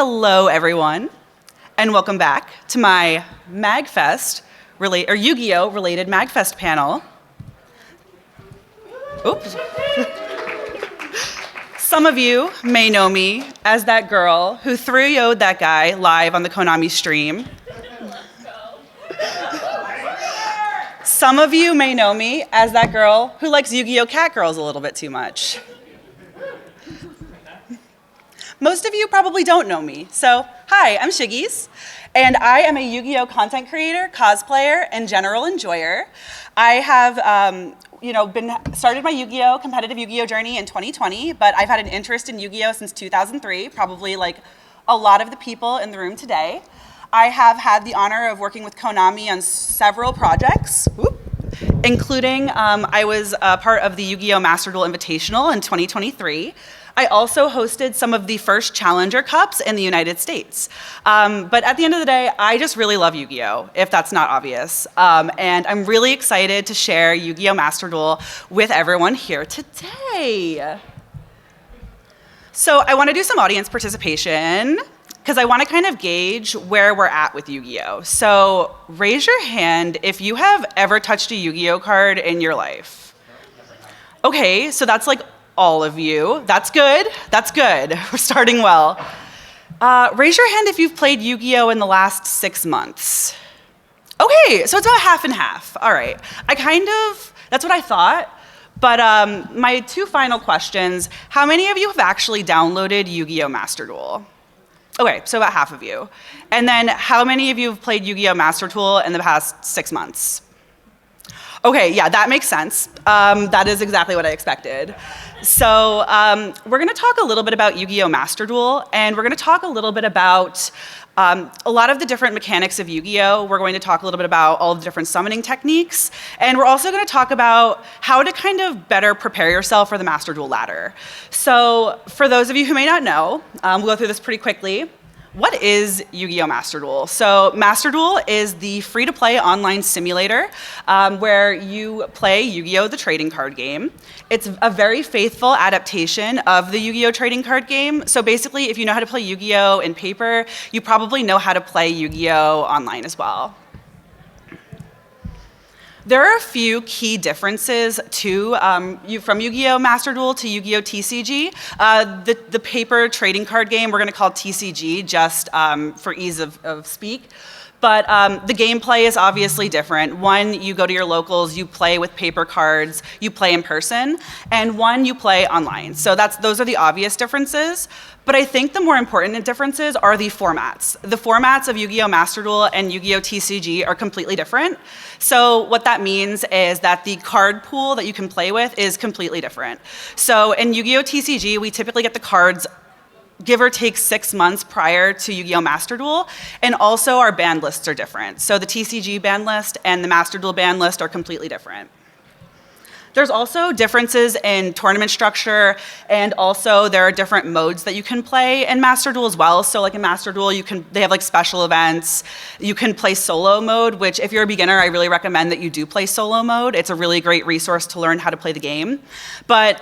Hello, everyone, and welcome back to my MAGFest, Yu-Gi-Oh! Related MAGFest panel. Oops. Some of you may know me as that girl who 3-0'd that guy live on the Konami stream. Some of you may know me as that girl who likes Yu-Gi-Oh! Cat Girls a little bit too much. Most of you probably don't know me. So, hi, I'm Schiggys, and I am a Yu-Gi-Oh! Content creator, cosplayer, and general enjoyer. I have started my competitive Yu-Gi-Oh! Journey in 2020, but I've had an interest in Yu-Gi-Oh! Since 2003, probably like a lot of the people in the room today. I have had the honor of working with Konami on several projects, including I was a part of the Yugioh Master Duel Invitational in 2023. I also hosted some of the first Challenger Cups in the United States. But at the end of the day, I just really love Yu-Gi-Oh!, if that's not obvious. And I'm really excited to share Yu-Gi-Oh! Master Duel with everyone here today. So I want to do some audience participation, because I want to kind of gauge where we're at with Yu-Gi-Oh! So raise your hand if you have ever touched a Yu-Gi-Oh! Card in your life. Okay, so that's like all of you. That's good. That's good. We're starting well. Raise your hand if you've played Yu-Gi-Oh! In the last 6 months. Okay, so it's about half and half. All right. That's what I thought. But my two final questions, how many of you have actually downloaded Yu-Gi-Oh! Master Duel? Okay, so about half of you. And then how many of you have played Yu-Gi-Oh! Master Duel in the past 6 months? Okay, yeah, that makes sense. That is exactly what I expected. So we're going to talk a little bit about Yu-Gi-Oh! Master Duel, and we're going to talk a little bit about a lot of the different mechanics of Yu-Gi-Oh! We're going to talk a little bit about all the different summoning techniques, and we're also going to talk about how to kind of better prepare yourself for the Master Duel ladder. So for those of you who may not know, we'll go through this pretty quickly. What is Yu-Gi-Oh! Master Duel? So Master Duel is the free-to-play online simulator where you play Yu-Gi-Oh! The trading card game. It's a very faithful adaptation of the Yu-Gi-Oh! Trading card game. So basically, if you know how to play Yu-Gi-Oh! In paper, you probably know how to play Yu-Gi-Oh! Online as well. There are a few key differences from Yu-Gi-Oh! Master Duel to Yu-Gi-Oh! TCG. The paper trading card game we're going to call TCG just for ease of speak. But the gameplay is obviously different. One, you go to your locals, you play with paper cards, you play in person, and one, you play online. So those are the obvious differences. But I think the more important differences are the formats. The formats of Yu-Gi-Oh! Master Duel and Yu-Gi-Oh! TCG are completely different. So what that means is that the card pool that you can play with is completely different. So in Yu-Gi-Oh! TCG, we typically get the cards give or take 6 months prior to Yu-Gi-Oh! Master Duel, and also our banned lists are different. So the TCG banned list and the Master Duel banned list are completely different. There's also differences in tournament structure, and also there are different modes that you can play in Master Duel as well. So like in Master Duel, they have like special events. You can play solo mode, which if you're a beginner, I really recommend that you do play solo mode. It's a really great resource to learn how to play the game. But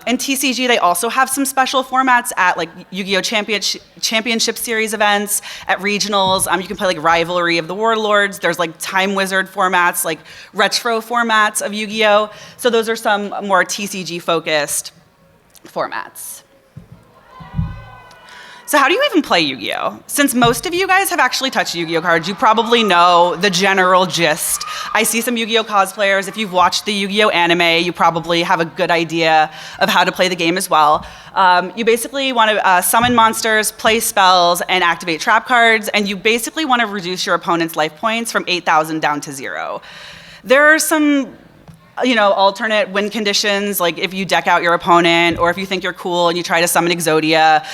in TCG, they also have some special formats at like Yu-Gi-Oh! Championship Series events, at regionals. You can play like Rivalry of the Warlords. There's like Time Wizard formats, like retro formats of Yu-Gi-Oh! So those are some more TCG-focused formats. So how do you even play Yu-Gi-Oh? Since most of you guys have actually touched Yu-Gi-Oh cards, you probably know the general gist. I see some Yu-Gi-Oh cosplayers. If you've watched the Yu-Gi-Oh anime, you probably have a good idea of how to play the game as well. You basically want to summon monsters, play spells, and activate trap cards, and you basically want to reduce your opponent's life points from 8,000 down to 0. There are some alternate win conditions, like if you deck out your opponent, or if you think you're cool and you try to summon Exodia,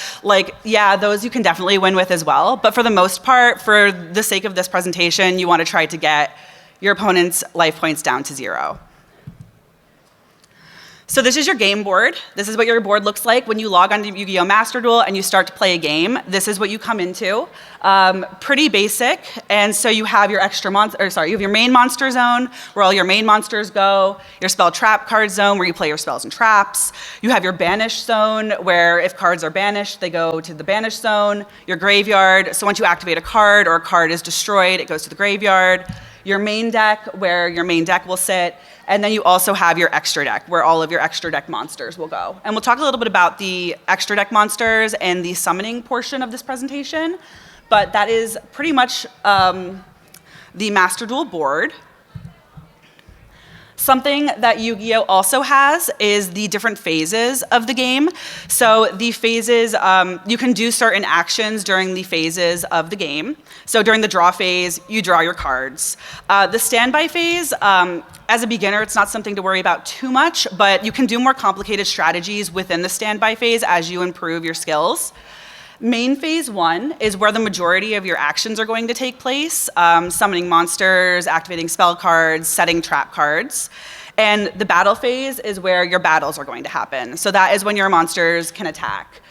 those you can definitely win with as well. But for the most part, for the sake of this presentation, you want to try to get your opponent's life points down to 0. So this is your game board. This is what your board looks like when you log onto Yugioh Master Duel and you start to play a game. This is what you come into. Pretty basic, and so you have your you have your main monster zone where all your main monsters go. Your spell trap card zone where you play your spells and traps. You have your banish zone where if cards are banished, they go to the banish zone. Your graveyard. So once you activate a card or a card is destroyed, it goes to the graveyard. Your main deck, where your main deck will sit, and then you also have your extra deck, where all of your extra deck monsters will go. And we'll talk a little bit about the extra deck monsters and the summoning portion of this presentation, but that is pretty much the Master Duel board. Something that Yu-Gi-Oh also has is the different phases of the game. So the phases, you can do certain actions during the phases of the game. So during the draw phase, you draw your cards. The standby phase, as a beginner, it's not something to worry about too much, but you can do more complicated strategies within the standby phase as you improve your skills. Main phase 1 is where the majority of your actions are going to take place, summoning monsters, activating spell cards, setting trap cards. And the battle phase is where your battles are going to happen. So that is when your monsters can attack.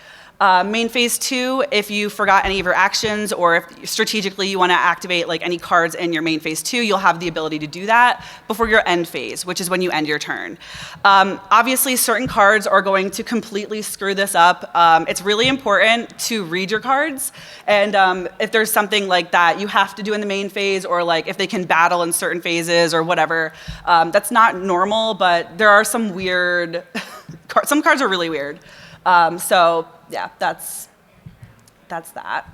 Main phase 2, if you forgot any of your actions or if strategically you want to activate like any cards in your main phase 2, you'll have the ability to do that before your end phase, which is when you end your turn. Obviously, certain cards are going to completely screw this up. It's really important to read your cards, and if there's something like that you have to do in the main phase, or like if they can battle in certain phases or whatever, that's not normal, but there are some weird, some cards are really weird. So yeah, that's that.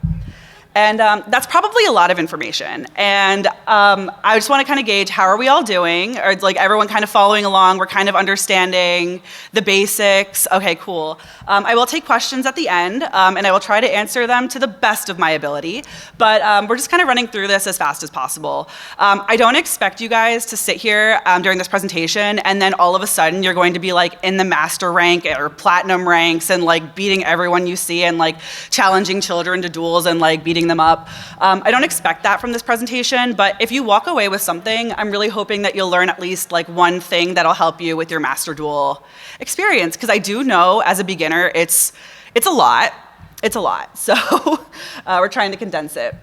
And that's probably a lot of information. And I just want to kind of gauge, how are we all doing? Or like everyone kind of following along? We're kind of understanding the basics. Okay, cool. I will take questions at the end, and I will try to answer them to the best of my ability. But we're just kind of running through this as fast as possible. I don't expect you guys to sit here during this presentation and then all of a sudden you're going to be like in the master rank or platinum ranks and like beating everyone you see and like challenging children to duels and like beating them up. I don't expect that from this presentation, but if you walk away with something, I'm really hoping that you'll learn at least like one thing that'll help you with your Master Duel experience, because I do know as a beginner, it's a lot. It's a lot. So we're trying to condense it.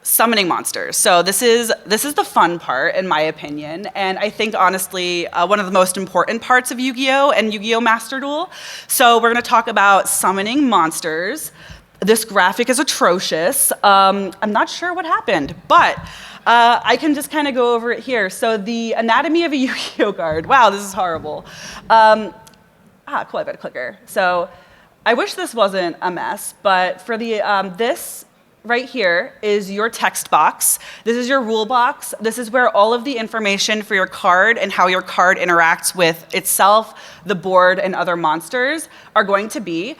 Summoning monsters. So this is the fun part, in my opinion, and I think honestly one of the most important parts of Yu-Gi-Oh and Yu-Gi-Oh Master Duel. So we're going to talk about summoning monsters. This graphic is atrocious. I'm not sure what happened, but I can just kind of go over it here. So the anatomy of a Yu-Gi-Oh card. Wow, this is horrible. Cool, I got a clicker. So I wish this wasn't a mess, but for the this right here is your text box. This is your rule box. This is where all of the information for your card and how your card interacts with itself, the board, and other monsters are going to be.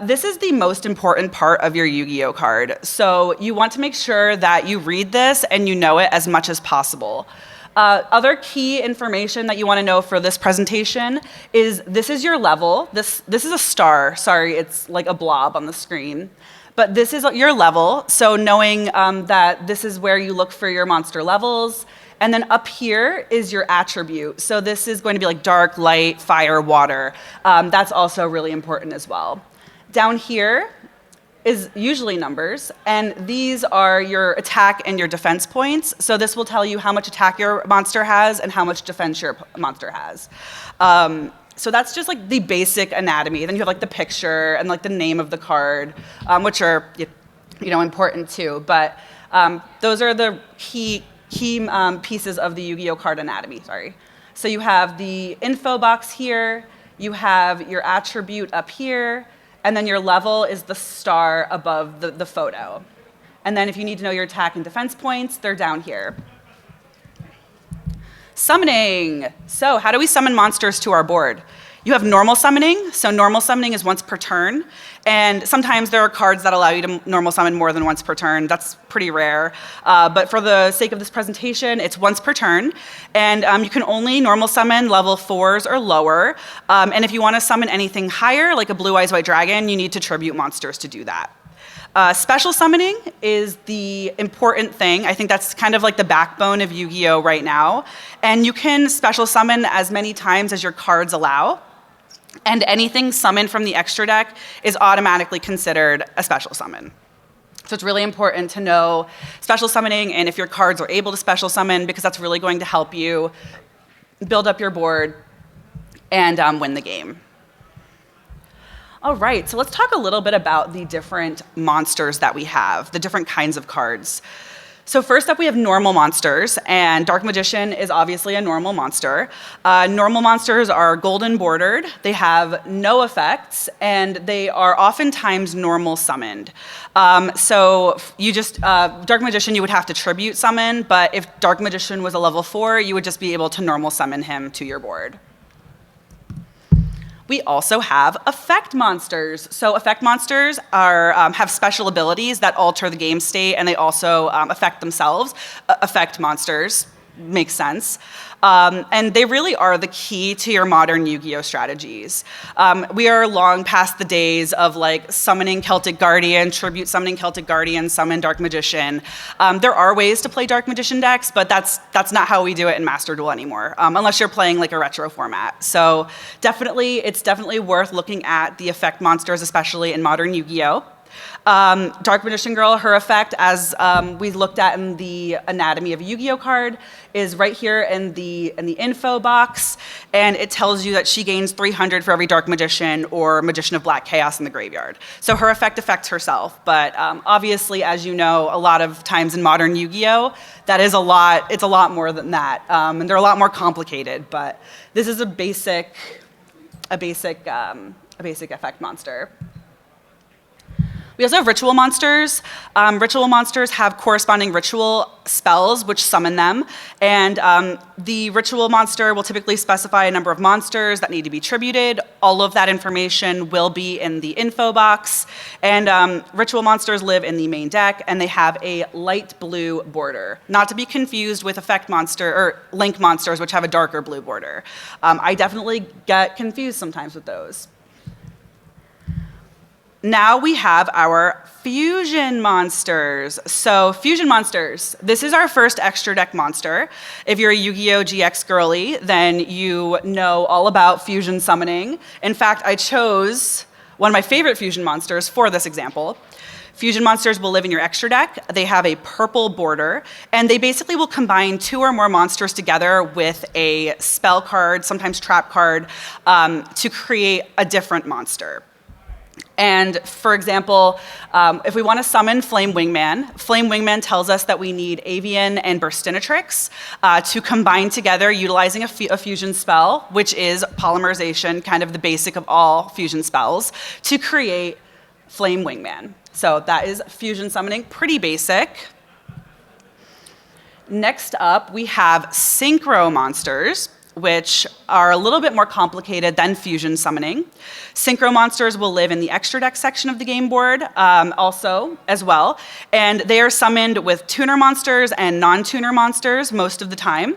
This is the most important part of your Yu-Gi-Oh card. So you want to make sure that you read this and you know it as much as possible. Other key information that you want to know for this presentation is this is your level. This is a star. Sorry, it's like a blob on the screen. But this is your level, so knowing that this is where you look for your monster levels. And then up here is your attribute. So this is going to be like dark, light, fire, water. That's also really important as well. Down here is usually numbers, and these are your attack and your defense points. So this will tell you how much attack your monster has and how much defense your monster has. So that's just like the basic anatomy. Then you have like the picture and like the name of the card, which are important too. But those are the key pieces of the Yu-Gi-Oh card anatomy. Sorry. So you have the info box here. You have your attribute up here, and then your level is the star above the photo. And then if you need to know your attack and defense points, they're down here. Summoning. So how do we summon monsters to our board? You have normal summoning. So normal summoning is once per turn. And sometimes there are cards that allow you to normal summon more than once per turn. That's pretty rare. But for the sake of this presentation, it's once per turn. And you can only normal summon level 4s or lower. And if you want to summon anything higher, like a blue eyes white dragon, you need to tribute monsters to do that. Special summoning is the important thing. I think that's kind of like the backbone of Yu-Gi-Oh right now. And you can special summon as many times as your cards allow. And anything summoned from the extra deck is automatically considered a special summon. So it's really important to know special summoning and if your cards are able to special summon, because that's really going to help you build up your board and win the game. All right, so let's talk a little bit about the different monsters that we have, the different kinds of cards. So first up, we have normal monsters, and Dark Magician is obviously a normal monster. Normal monsters are golden bordered, they have no effects, and they are oftentimes normal summoned. So you just, Dark Magician you would have to tribute summon, but if Dark Magician was a level 4, you would just be able to normal summon him to your board. We also have effect monsters. So effect monsters are, have special abilities that alter the game state, and they also affect themselves. Effect monsters makes sense. And they really are the key to your modern Yu-Gi-Oh strategies. We are long past the days of like summoning Celtic Guardian, tribute summoning Celtic Guardian, summon Dark Magician. There are ways to play Dark Magician decks, but that's not how we do it in Master Duel anymore, unless you're playing like a retro format. So it's definitely worth looking at the effect monsters, especially in modern Yu-Gi-Oh. Dark Magician Girl, her effect, as we looked at in the Anatomy of Yu-Gi-Oh card, is right here in the info box, and it tells you that she gains 300 for every Dark Magician or Magician of Black Chaos in the graveyard. So her effect affects herself, but obviously, as you know, a lot of times in modern Yu-Gi-Oh, that is a lot. It's a lot more than that, and they're a lot more complicated. But this is a basic effect monster. We also have ritual monsters. Ritual monsters have corresponding ritual spells which summon them, and the ritual monster will typically specify a number of monsters that need to be tributed. All of that information will be in the info box, and ritual monsters live in the main deck, and they have a light blue border. Not to be confused with effect monster or link monsters, which have a darker blue border. I definitely get confused sometimes with those. Now we have our fusion monsters. So fusion monsters, this is our first extra deck monster. If you're a Yu-Gi-Oh! GX girly, then you know all about fusion summoning. In fact, I chose one of my favorite fusion monsters for this example. Fusion monsters will live in your extra deck. They have a purple border, and they basically will combine 2 or more monsters together with a spell card, sometimes trap card, to create a different monster. And for example, if we want to summon Flame Wingman tells us that we need Avian and Burstinatrix to combine together utilizing a fusion spell, which is polymerization, kind of the basic of all fusion spells, to create Flame Wingman. So that is fusion summoning, pretty basic. Next up, we have synchro monsters, which are a little bit more complicated than fusion summoning. Synchro monsters will live in the extra deck section of the game board also as well, and they are summoned with tuner monsters and non-tuner monsters most of the time.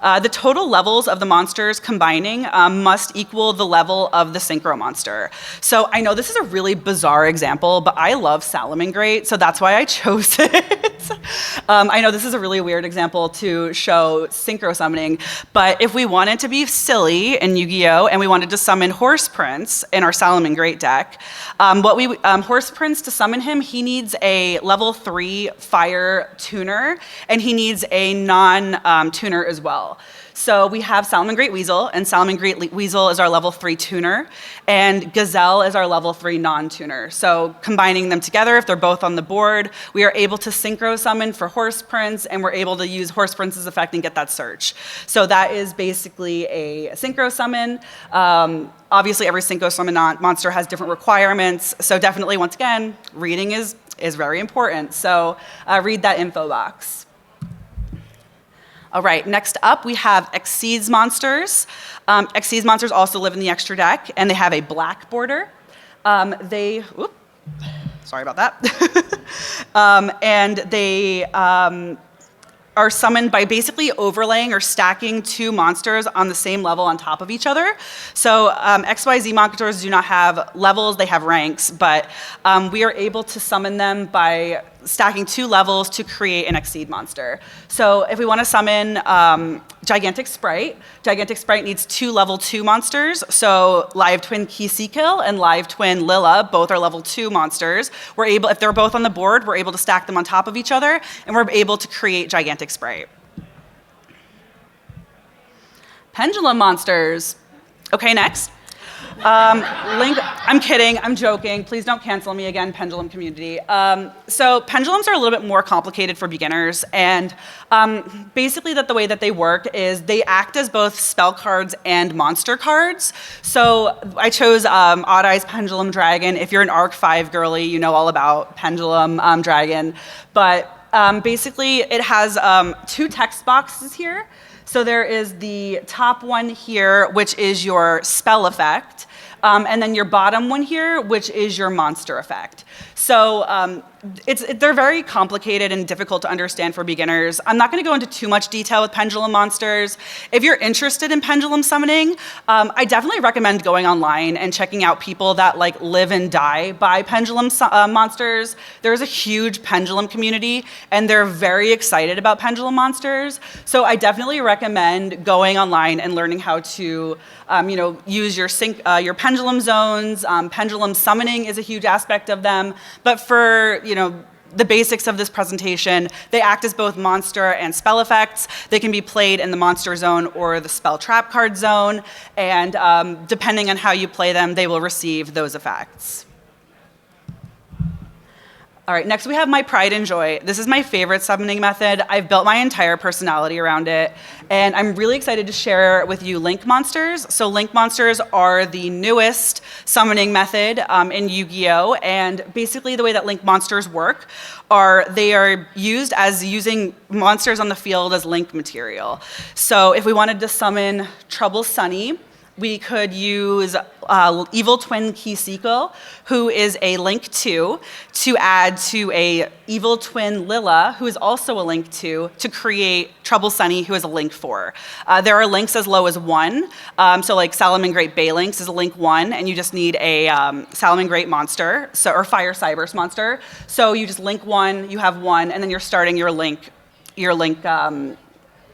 The total levels of the monsters combining must equal the level of the synchro monster. So I know this is a really bizarre example, but I love Salamangreat, so that's why I chose it. I know this is a really weird example to show synchro summoning, but if we wanted to be silly in Yu-Gi-Oh! And we wanted to summon Horse Prince in our Salamangreat deck, Horse Prince, to summon him, he needs a level 3 fire tuner, and he needs a non-tuner as well. So we have Salamangreat Weasel, and Salamangreat Weasel is our level 3 tuner, and Gazelle is our level 3 non-tuner. So combining them together, if they're both on the board, we are able to synchro summon for Horse Prince, and we're able to use Horse Prince's effect and get that search. So that is basically a synchro summon. Obviously, every synchro summon monster has different requirements, so definitely, once again, reading is very important. So read that info box. All right, next up we have Exceeds monsters. Exceeds monsters also live in the extra deck, and they have a black border. Sorry about that. And they are summoned by basically overlaying or stacking two monsters on the same level on top of each other. So XYZ monsters do not have levels, they have ranks, but we are able to summon them by stacking two levels to create an Exceed monster. So if we want to summon Gigantic Sprite needs two level 2 monsters. So Live Twin Kisikil and Live Twin Lila, both are level 2 monsters. We're able, if they're both on the board, we're able to stack them on top of each other, and we're able to create Gigantic Sprite. Pendulum monsters. Okay, next. I'm kidding, I'm joking. Please don't cancel me again, Pendulum community. So pendulums are a little bit more complicated for beginners, and basically the way that they work is they act as both spell cards and monster cards. So I chose Odd Eyes Pendulum Dragon. If you're an Arc 5 girly, you know all about Pendulum Dragon. But basically it has 2 text boxes here. So there is the top one here, which is your spell effect, and then your bottom one here, which is your monster effect. So they're very complicated and difficult to understand for beginners. I'm not going to go into too much detail with pendulum monsters. If you're interested in pendulum summoning, I definitely recommend going online and checking out people that like live and die by pendulum monsters. There's a huge pendulum community, and they're very excited about pendulum monsters. So I definitely recommend going online and learning how to use your pendulum zones. Pendulum summoning is a huge aspect of them. But for the basics of this presentation, they act as both monster and spell effects. They can be played in the monster zone or the spell trap card zone, and depending on how you play them, they will receive those effects. All right, next we have my pride and joy. This is my favorite summoning method. I've built my entire personality around it, and I'm really excited to share with you link monsters. So link monsters are the newest summoning method in Yu-Gi-Oh! And basically the way that link monsters work are they are used as using monsters on the field as link material. So if we wanted to summon Trouble Sunny, we could use Evil Twin Kisikil, who is a link 2, to add to a Evil Twin Lila, who is also a link 2, to create Trouble Sunny, who is a link 4. There are links as low as 1, so like Salamangreat Balinks is a link 1, and you just need a Salamangreat monster, or Fire Cybers monster. So you just link 1, you have 1, and then you're starting your link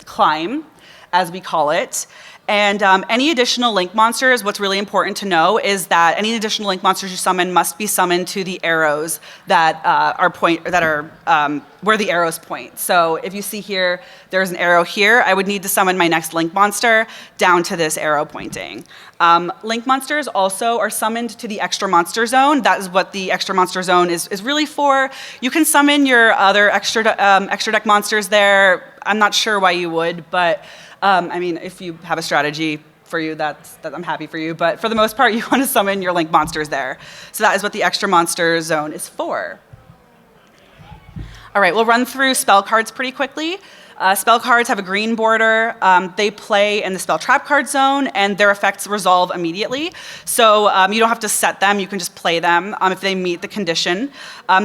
climb, as we call it. And any additional link monsters, what's really important to know is that any additional link monsters you summon must be summoned to the arrows that are where the arrows point. So if you see here, there's an arrow here, I would need to summon my next link monster down to this arrow pointing. Link monsters also are summoned to the extra monster zone. That is what the extra monster zone is really for. You can summon your other extra deck monsters there. I'm not sure why you would, but I mean, if you have a strategy for you, that I'm happy for you. But for the most part, you want to summon your link monsters there. So that is what the extra monster zone is for. All right, we'll run through spell cards pretty quickly. Spell cards have a green border. They play in the spell trap card zone, and their effects resolve immediately. So you don't have to set them, you can just play them if they meet the condition.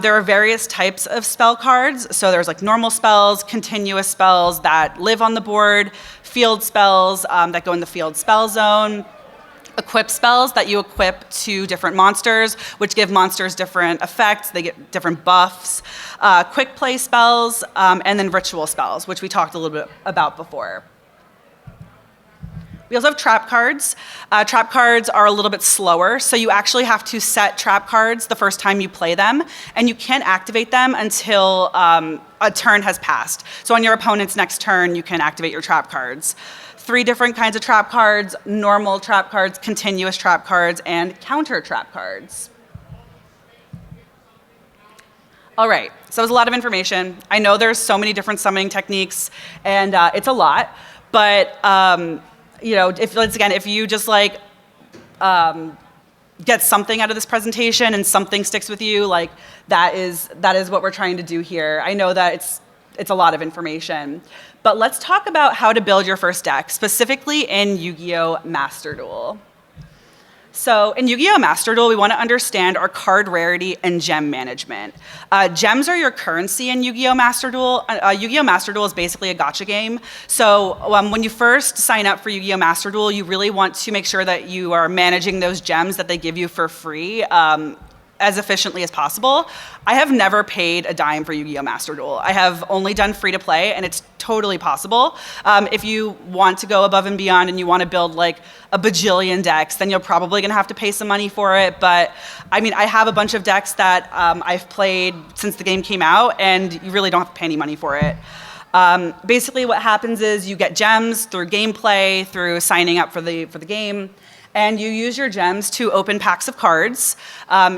There are various types of spell cards. So there's like normal spells, continuous spells that live on the board, field spells that go in the field spell zone, equip spells that you equip to different monsters, which give monsters different effects. They get different buffs. Quick play spells, and then ritual spells, which we talked a little bit about before. We also have trap cards. Trap cards are a little bit slower, so you actually have to set trap cards the first time you play them, and you can't activate them until a turn has passed. So on your opponent's next turn, you can activate your trap cards. 3 different kinds of trap cards: normal trap cards, continuous trap cards, and counter trap cards. All right, so that was a lot of information. I know there's so many different summoning techniques, and it's a lot, but if you just like get something out of this presentation and something sticks with you, like that is what we're trying to do here. I know that it's a lot of information, but let's talk about how to build your first deck, specifically in Yugioh Master Duel. So in Yu-Gi-Oh! Master Duel, we want to understand our card rarity and gem management. Gems are your currency in Yu-Gi-Oh! Master Duel. Yu-Gi-Oh! Master Duel is basically a gacha game. So when you first sign up for Yu-Gi-Oh! Master Duel, you really want to make sure that you are managing those gems that they give you for free as efficiently as possible. I have never paid a dime for Yu-Gi-Oh! Master Duel. I have only done free to play, and it's totally possible. If you want to go above and beyond and you want to build like a bajillion decks, then you're probably gonna have to pay some money for it. But I mean, I have a bunch of decks that I've played since the game came out, and you really don't have to pay any money for it. Basically what happens is you get gems through gameplay, through signing up for the game, and you use your gems to open packs of cards.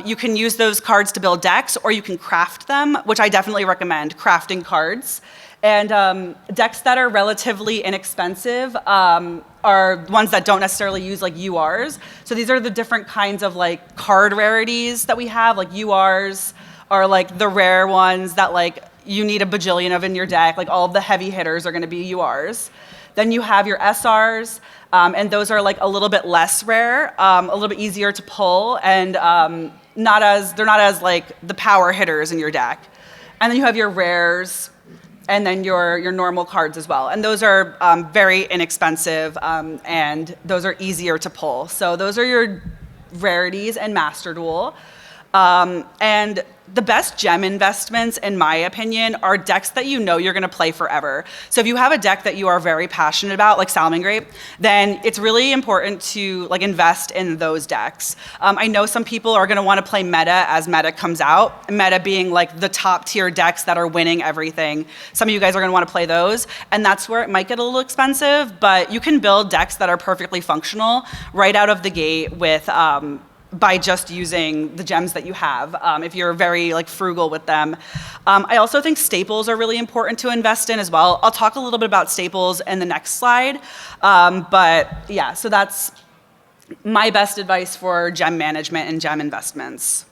You can use those cards to build decks, or you can craft them, which I definitely recommend, crafting cards. And decks that are relatively inexpensive are ones that don't necessarily use like URs. So these are the different kinds of like card rarities that we have. Like URs are like the rare ones that like you need a bajillion of in your deck. Like all of the heavy hitters are gonna be URs. Then you have your SRs, and those are like a little bit less rare, a little bit easier to pull, and they're not as like the power hitters in your deck. And then you have your rares, and then your normal cards as well. And those are very inexpensive, and those are easier to pull. So those are your rarities in Master Duel. And the best gem investments, in my opinion, are decks that you know you're gonna play forever. So if you have a deck that you are very passionate about, like Salmon Grape, then it's really important to like invest in those decks. I know some people are gonna wanna play meta as meta comes out, meta being like the top tier decks that are winning everything. Some of you guys are gonna wanna play those, and that's where it might get a little expensive, but you can build decks that are perfectly functional right out of the gate with by just using the gems that you have, if you're very like frugal with them. I also think staples are really important to invest in as well. I'll talk a little bit about staples in the next slide, but yeah, so that's my best advice for gem management and gem investments.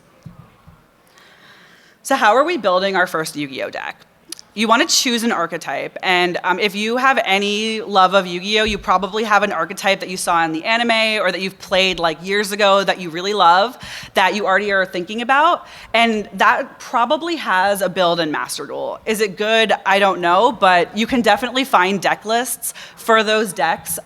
So how are we building our first Yu-Gi-Oh! Deck? You want to choose an archetype, and if you have any love of Yu-Gi-Oh!, you probably have an archetype that you saw in the anime or that you've played like years ago that you really love, that you already are thinking about, and that probably has a build in Master Duel. Is it good? I don't know, but you can definitely find deck lists for those decks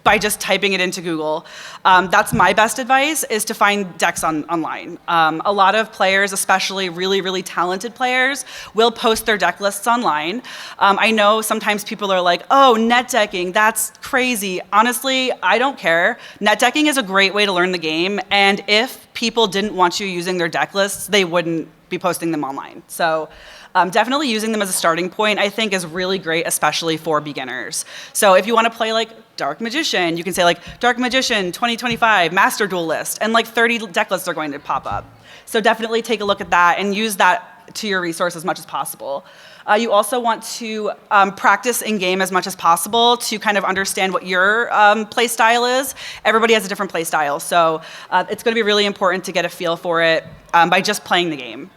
by just typing it into Google. That's my best advice, is to find decks online. A lot of players, especially really, really talented players, will post their deck lists online. I know sometimes people are like, oh, net decking, that's crazy. Honestly, I don't care. Net decking is a great way to learn the game, and if people didn't want you using their deck lists, they wouldn't be posting them online. So definitely using them as a starting point, I think, is really great, especially for beginners. So if you want to play like Dark Magician, you can say like Dark Magician 2025 Master Duelist, and like 30 deck lists are going to pop up. So definitely take a look at that and use that to your resource as much as possible. You also want to practice in-game as much as possible to kind of understand what your play style is. Everybody has a different play style, so it's going to be really important to get a feel for it by just playing the game.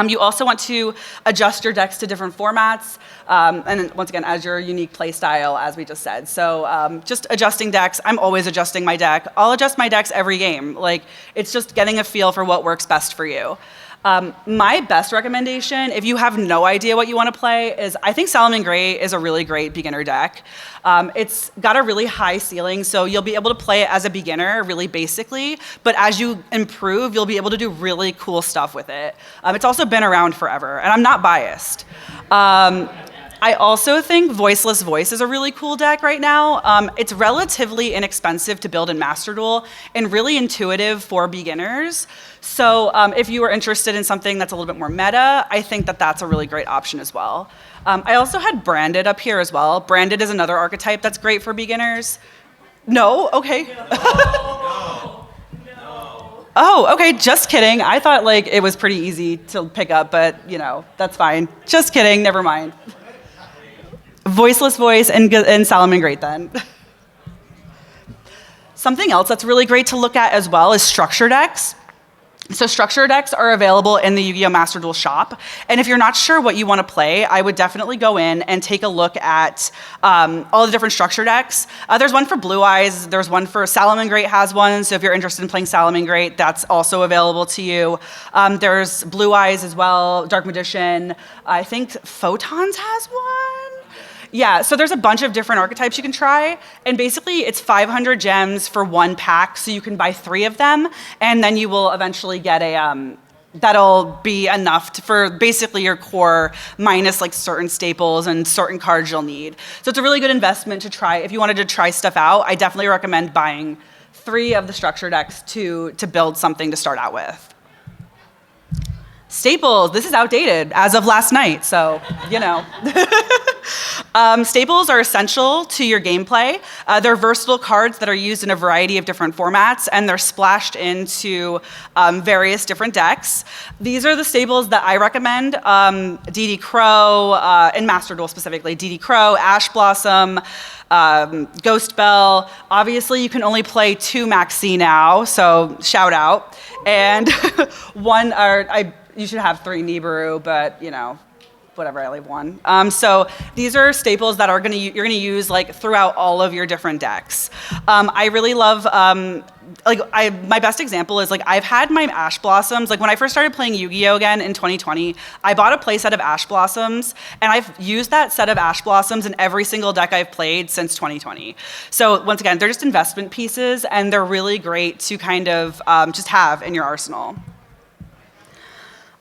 You also want to adjust your decks to different formats, and then once again, as your unique play style, as we just said. So just adjusting decks. I'm always adjusting my deck. I'll adjust my decks every game. Like, it's just getting a feel for what works best for you. My best recommendation, if you have no idea what you want to play, is I think Salmon Gray is a really great beginner deck. It's got a really high ceiling, so you'll be able to play it as a beginner, really basically, but as you improve, you'll be able to do really cool stuff with it. It's also been around forever, and I'm not biased. I also think Voiceless Voice is a really cool deck right now. It's relatively inexpensive to build in Master Duel and really intuitive for beginners. So if you are interested in something that's a little bit more meta, I think that that's a really great option as well. I also had Branded up here as well. Branded is another archetype that's great for beginners. No? Okay. No. Oh, okay, just kidding. I thought like it was pretty easy to pick up, but you know, that's fine. Just kidding, never mind. Voiceless Voice and Salmon Great then. Something else that's really great to look at as well is structure decks. So structure decks are available in the Yu-Gi-Oh! Master Duel shop. And if you're not sure what you want to play, I would definitely go in and take a look at all the different structure decks. There's one for Blue Eyes. There's one for Salamangreat has one. So if you're interested in playing Salamangreat, that's also available to you. There's Blue Eyes as well, Dark Magician. I think Photons has one. Yeah, so there's a bunch of different archetypes you can try, and basically it's 500 gems for one pack, so you can buy 3 of them, and then you will eventually get a, that'll be enough for basically your core minus like certain staples and certain cards you'll need. So it's a really good investment to try. If you wanted to try stuff out, I definitely recommend buying 3 of the structure decks to build something to start out with. Staples, this is outdated as of last night, so, you know. Staples are essential to your gameplay. They're versatile cards that are used in a variety of different formats, and they're splashed into various different decks. These are the staples that I recommend. DD Crow, in Master Duel specifically, DD Crow, Ash Blossom, Ghost Bell. Obviously, you can only play 2 Maxi now, so shout out. And you should have 3 Nibiru, but you know, whatever, I leave 1. So these are staples that you're gonna use like throughout all of your different decks. I really love, my best example is like I've had my Ash Blossoms, like when I first started playing Yu-Gi-Oh! Again in 2020, I bought a play set of Ash Blossoms, and I've used that set of Ash Blossoms in every single deck I've played since 2020. So once again, they're just investment pieces, and they're really great to kind of just have in your arsenal.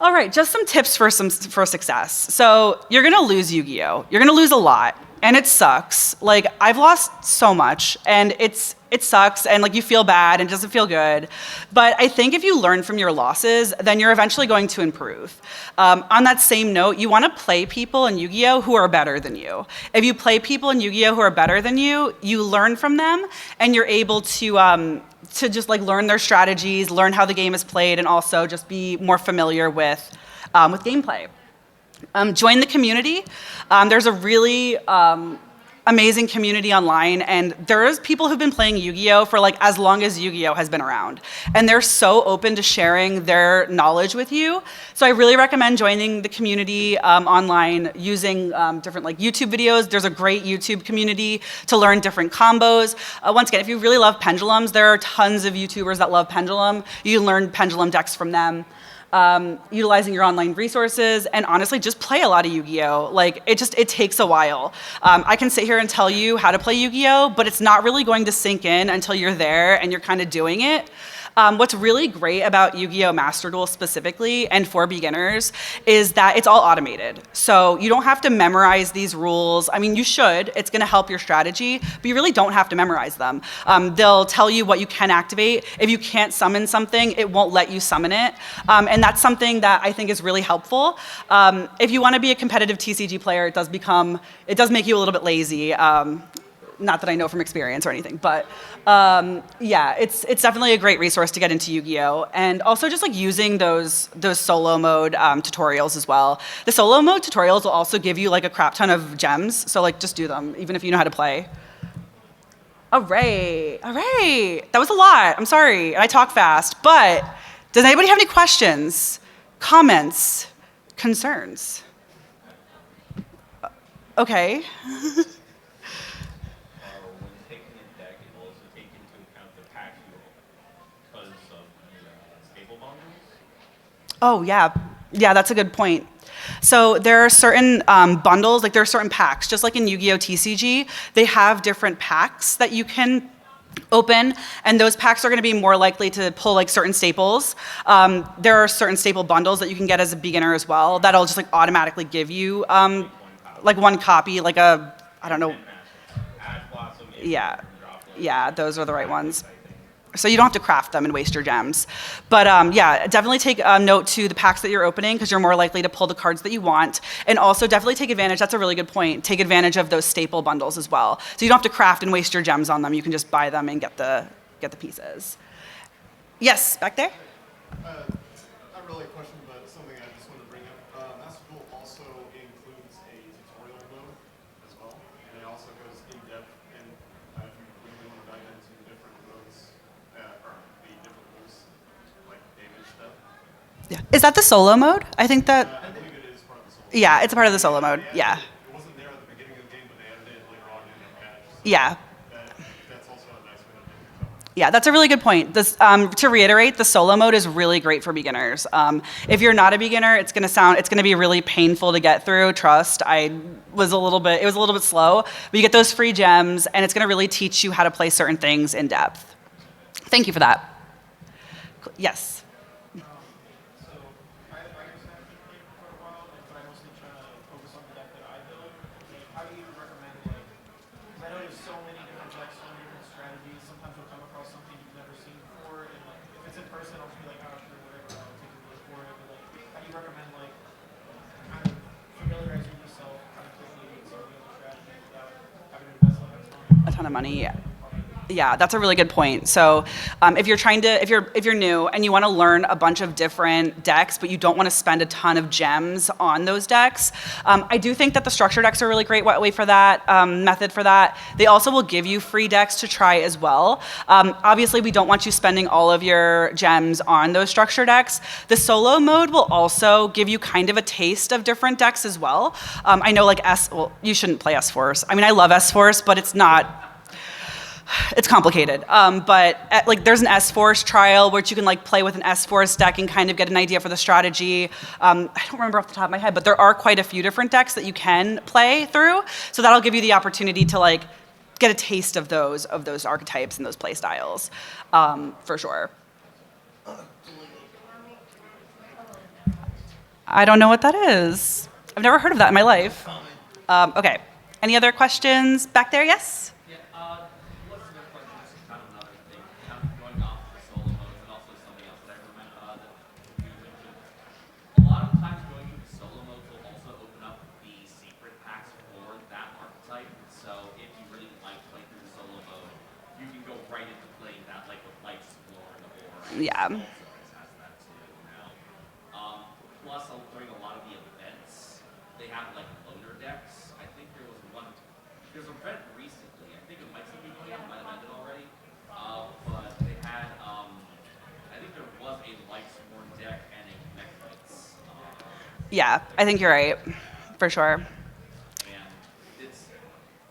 All right, just some tips for success. So you're gonna lose Yu-Gi-Oh! You're gonna lose a lot, and it sucks. Like I've lost so much, and it sucks, and like you feel bad, and it doesn't feel good. But I think if you learn from your losses, then you're eventually going to improve. On that same note, you want to play people in Yu-Gi-Oh! Who are better than you. If you play people in Yu-Gi-Oh! Who are better than you learn from them, and you're able to just like learn their strategies, learn how the game is played, and also just be more familiar with gameplay. Join the community. There's a really amazing community online, and there's people who've been playing Yu-Gi-Oh! For like as long as Yu-Gi-Oh! Has been around. And they're so open to sharing their knowledge with you. So I really recommend joining the community online using different like YouTube videos. There's a great YouTube community to learn different combos. Once again, if you really love pendulums, there are tons of YouTubers that love pendulum. You can learn pendulum decks from them. Utilizing your online resources, and honestly, just play a lot of Yu-Gi-Oh! Like, it takes a while. I can sit here and tell you how to play Yu-Gi-Oh!, but it's not really going to sink in until you're there and you're kind of doing it. What's really great about Yu-Gi-Oh! Master Duel specifically, and for beginners, is that it's all automated. So you don't have to memorize these rules. I mean, you should. It's going to help your strategy, but you really don't have to memorize them. They'll tell you what you can activate. If you can't summon something, it won't let you summon it. And that's something that I think is really helpful. If you want to be a competitive TCG player, it does make you a little bit lazy. Not that I know from experience or anything, but yeah, it's definitely a great resource to get into Yu-Gi-Oh! And also just like using those solo mode tutorials as well. The solo mode tutorials will also give you like a crap ton of gems, so like just do them, even if you know how to play. All right, that was a lot. I'm sorry, I talk fast, but does anybody have any questions, comments, concerns? Okay. Oh, yeah, that's a good point. So there are certain bundles, like there are certain packs, just like in Yu-Gi-Oh! TCG, they have different packs that you can open, and those packs are going to be more likely to pull like certain staples. There are certain staple bundles that you can get as a beginner as well that'll just like automatically give you like one copy, like I don't know. Yeah, those are the right ones. So you don't have to craft them and waste your gems. But yeah, definitely take note to the packs that you're opening, because you're more likely to pull the cards that you want. And also definitely take advantage, that's a really good point, take advantage of those staple bundles as well. So you don't have to craft and waste your gems on them. You can just buy them and get the pieces. Yes, back there? Not really a question, but something I just wanted to bring up. Master Duel also includes a tutorial mode as well. And it also goes in depth, and if you really want to dive into the different modes, or the different rules, like damage stuff, Is that the solo mode? I think that, I believe it is part of the solo. yeah, it's a part of the solo mode. Yeah. It wasn't there at the beginning of the game, but they added it later on in the patch. So Yeah. that's also a nice way to do it. Yeah, that's a really good point. This, to reiterate, the solo mode is really great for beginners. If you're not a beginner, it's gonna be really painful to get through. Trust, it was a little bit slow, but you get those free gems, and it's gonna really teach you how to play certain things in depth. Thank you for that. Yes. So I have played for a while, but I mostly try to focus on the deck that I build. How do you recommend, like, because I know there's so many different decks, so many different strategies. Sometimes you'll come across something you've never seen before, and like if it's in person, I'll just be like, oh sure, whatever, I'll take a look for it. But like, how do you recommend like kind of familiarizing yourself kind of quickly with some of the other strategies without having to invest like A ton of money. Yeah. Yeah, that's a really good point. So, if you're new and you want to learn a bunch of different decks, but you don't want to spend a ton of gems on those decks, I do think that the structure decks are a really great way for that method for that. They also will give you free decks to try as well. Obviously, we don't want you spending all of your gems on those structure decks. The solo mode will also give you kind of a taste of different decks as well. I know like you shouldn't play S-Force. I mean, I love S-Force, but it's complicated, but like there's an S-Force trial which you can like play with an S-Force deck and kind of get an idea for the strategy. I don't remember off the top of my head, but there are quite a few different decks that you can play through. So that'll give you the opportunity to like get a taste of those archetypes and those play styles, for sure. I don't know what that is. I've never heard of that in my life. Okay. Any other questions back there? Yes? What's the question? This is kind of another thing, kind of going off the solo modes and also something else that I remember that you mentioned. A lot of times going into solo modes will also open up the secret packs for that archetype. So if you really like playing through the solo mode, you can go right into playing that like with Lightsworn or Yeah. also has that too now. Plus during a lot of the events, they have like loaner decks. I think there's an event recently. I think it might still be going on. It might have ended already. But they had, I think there was a Lightsworn deck and a MAGFest. Yeah, I think you're right, for sure. And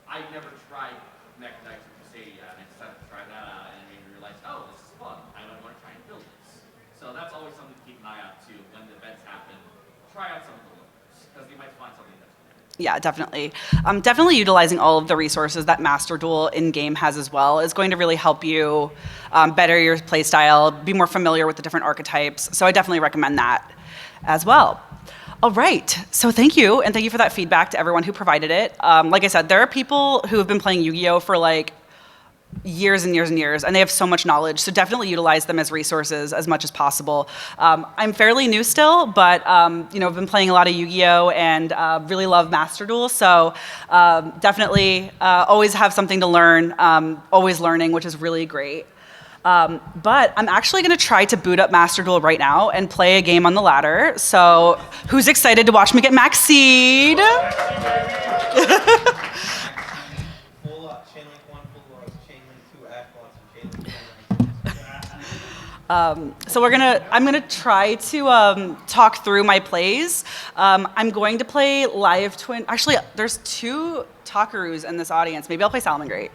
I never tried MAGFest or Crusadia, and I decided to try that out, and I realized, oh, this is fun. I don't want to try and build this. So that's always something to keep an eye out too. When the events happen, try out some of the loaners, because you might find something that's cool. Yeah, definitely. Definitely utilizing all of the resources that Master Duel in-game has as well is going to really help you better your playstyle, be more familiar with the different archetypes. So I definitely recommend that as well. All right, so thank you, and thank you for that feedback to everyone who provided it. Like I said, there are people who have been playing Yu-Gi-Oh for like years and years and years, and they have so much knowledge, so definitely utilize them as resources as much as possible. I'm fairly new still, but I've been playing a lot of Yu-Gi-Oh and really love Master Duel, so definitely always have something to learn, always learning, which is really great. But I'm actually going to try to boot up Master Duel right now and play a game on the ladder, so who's excited to watch me get max seed? So I'm gonna try to talk through my plays. I'm going to play Live Twin. Actually, there's two Takarus in this audience. Maybe I'll play Salamangreat.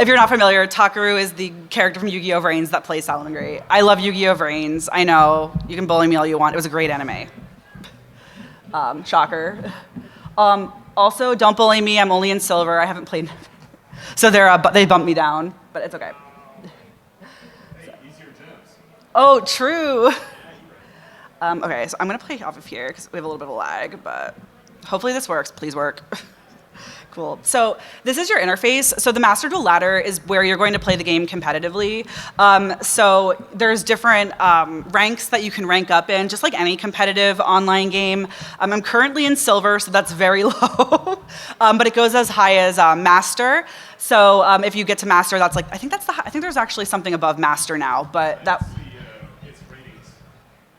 If you're not familiar, Takaru is the character from Yu-Gi-Oh! Vrains that plays Salamangreat. I love Yu-Gi-Oh! Vrains. I know, you can bully me all you want. It was a great anime. Shocker. Also, don't bully me. I'm only in silver. I haven't played. So they bumped me down, but it's okay. Easier gems. Oh, true. Okay, so I'm gonna play off of here because we have a little bit of a lag, but hopefully this works. Please work. Cool. So this is your interface. So the Master Duel ladder is where you're going to play the game competitively. So there's different ranks that you can rank up in, just like any competitive online game. I'm currently in silver, so that's very low, but it goes as high as master. So if you get to master, that's like I think there's actually something above master now, but that It's ratings.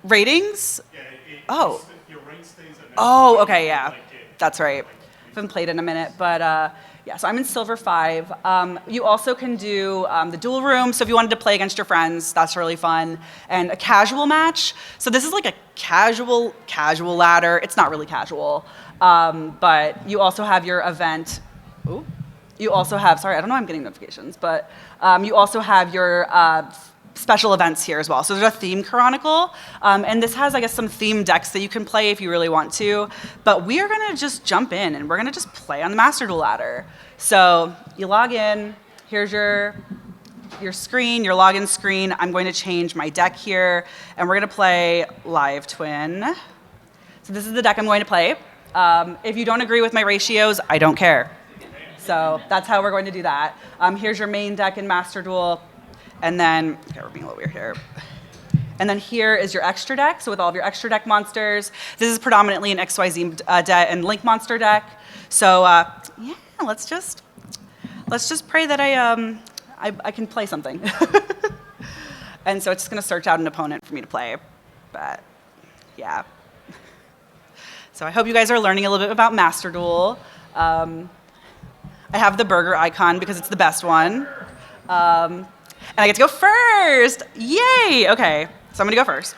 ratings. Yeah, Oh. Your rank stays at Oh, okay, yeah, like it. that's right. I haven't played in a minute, but Yeah, so I'm in silver 5. You also can do the duel room. So if you wanted to play against your friends, that's really fun. And a casual match. So this is like a casual ladder. It's not really casual. But you also have your event. Ooh. You also have, sorry, I don't know why I'm getting notifications, but you also have your special events here as well. So there's a theme chronicle, and this has, I guess, some theme decks that you can play if you really want to. But we are gonna just jump in and we're gonna just play on the Master Duel ladder. So you log in, here's your screen, your login screen. I'm going to change my deck here, and we're gonna play Live Twin. So this is the deck I'm going to play. If you don't agree with my ratios, I don't care. So that's how we're going to do that. Here's your main deck in Master Duel. And then, okay, we're being a little weird here. And then here is your extra deck. So with all of your extra deck monsters, this is predominantly an XYZ deck and Link monster deck. So yeah, let's just pray that I can play something. And so it's just gonna search out an opponent for me to play. But yeah. So I hope you guys are learning a little bit about Master Duel. I have the burger icon because it's the best one. And I get to go first! Yay! Okay, so I'm gonna go first.